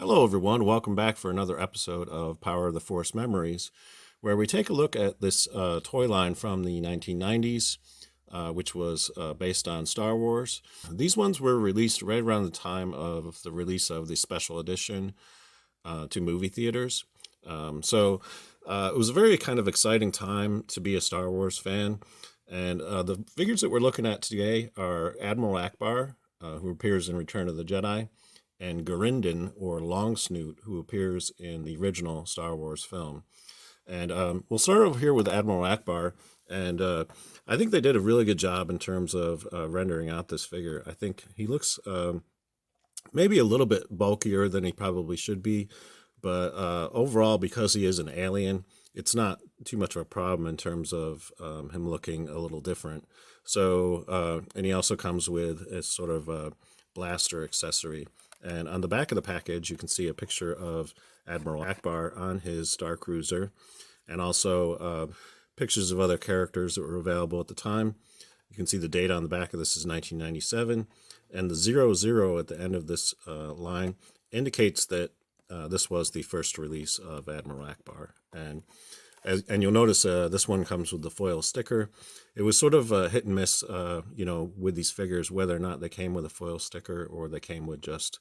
Hello, everyone. Welcome back for another episode of Power of the Force Memories, where we take a look at this toy line from the 1990s, which was based on Star Wars. These ones were released right around the time of the release of the special edition to movie theaters. It was a very kind of exciting time to be a Star Wars fan. And the figures that we're looking at today are Admiral Ackbar, who appears in Return of the Jedi, and Garindan, or Long Snoot, who appears in the original Star Wars film. And we'll start over here with Admiral Ackbar, and I think they did a really good job in terms of rendering out this figure. I think he looks maybe a little bit bulkier than he probably should be, but overall, because he is an alien, it's not too much of a problem in terms of him looking a little different. So, and he also comes with a sort of blaster accessory. And on the back of the package, you can see a picture of Admiral Ackbar on his Star Cruiser, and also pictures of other characters that were available at the time. You can see the date on the back of this is 1997, and the 00 at the end of this line indicates that this was the first release of Admiral Ackbar. And you'll notice this one comes with the foil sticker. It was sort of hit and miss, with these figures, whether or not they came with a foil sticker or they came with just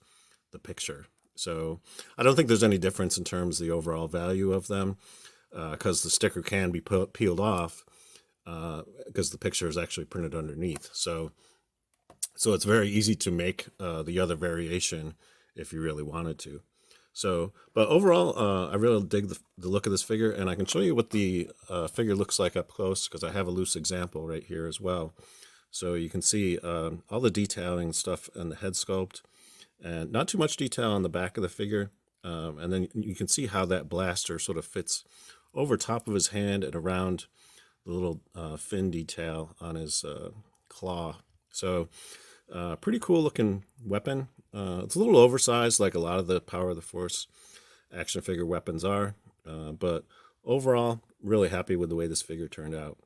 the picture. So I don't think there's any difference in terms of the overall value of them, because the sticker can be peeled off because the picture is actually printed underneath. So it's very easy to make the other variation if you really wanted to. So, but overall, I really dig the look of this figure, and I can show you what the figure looks like up close because I have a loose example right here as well. So you can see all the detailing stuff and the head sculpt, and not too much detail on the back of the figure. And then you can see how that blaster sort of fits over top of his hand and around the little fin detail on his claw. So pretty cool looking weapon. It's a little oversized like a lot of the Power of the Force action figure weapons are, but overall, really happy with the way this figure turned out.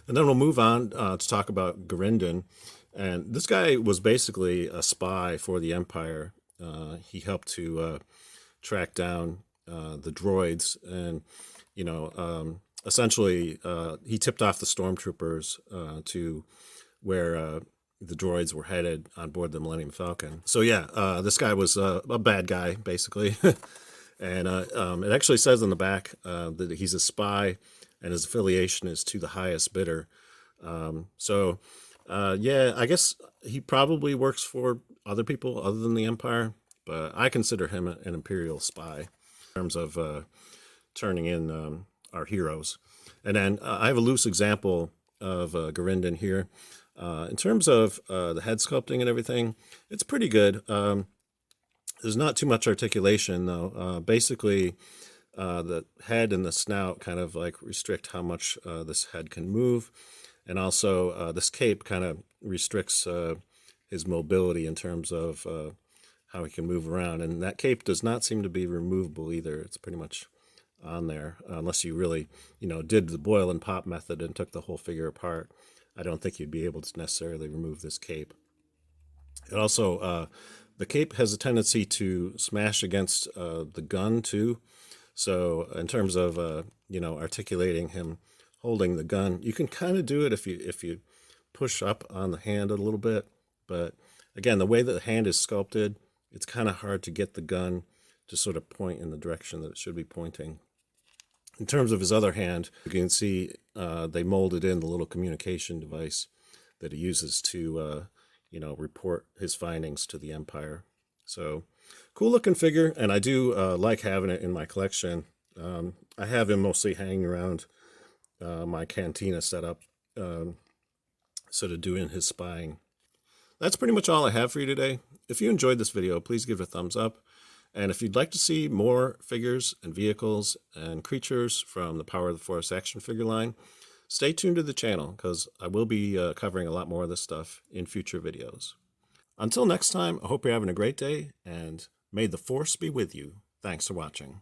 And then we'll move on to talk about Garindan. And this guy was basically a spy for the Empire. He helped to track down the droids, and essentially he tipped off the stormtroopers to where the droids were headed on board the Millennium Falcon. So yeah, this guy was a bad guy, basically. And it actually says on the back that he's a spy and his affiliation is to the highest bidder. Yeah, I guess he probably works for other people other than the Empire, but I consider him an Imperial spy in terms of turning in our heroes. And then I have a loose example of Garindan here. In terms of the head sculpting and everything, it's pretty good. There's not too much articulation, though. Basically, the head and the snout kind of like restrict how much this head can move. And also, this cape kind of restricts his mobility in terms of how he can move around. And that cape does not seem to be removable either. It's pretty much on there, unless you really, did the boil and pop method and took the whole figure apart. I don't think you'd be able to necessarily remove this cape. It also, the cape has a tendency to smash against the gun too. So in terms of, articulating him holding the gun, you can kind of do it if you push up on the hand a little bit. But again, the way that the hand is sculpted, it's kind of hard to get the gun to sort of point in the direction that it should be pointing. In terms of his other hand, you can see they molded in the little communication device that he uses to, report his findings to the Empire. So, cool looking figure, and I do like having it in my collection. I have him mostly hanging around my cantina setup, sort of doing his spying. That's pretty much all I have for you today. If you enjoyed this video, please give it a thumbs up. And if you'd like to see more figures and vehicles and creatures from the Power of the Force action figure line, stay tuned to the channel because I will be covering a lot more of this stuff in future videos. Until next time, I hope you're having a great day, and may the Force be with you. Thanks for watching.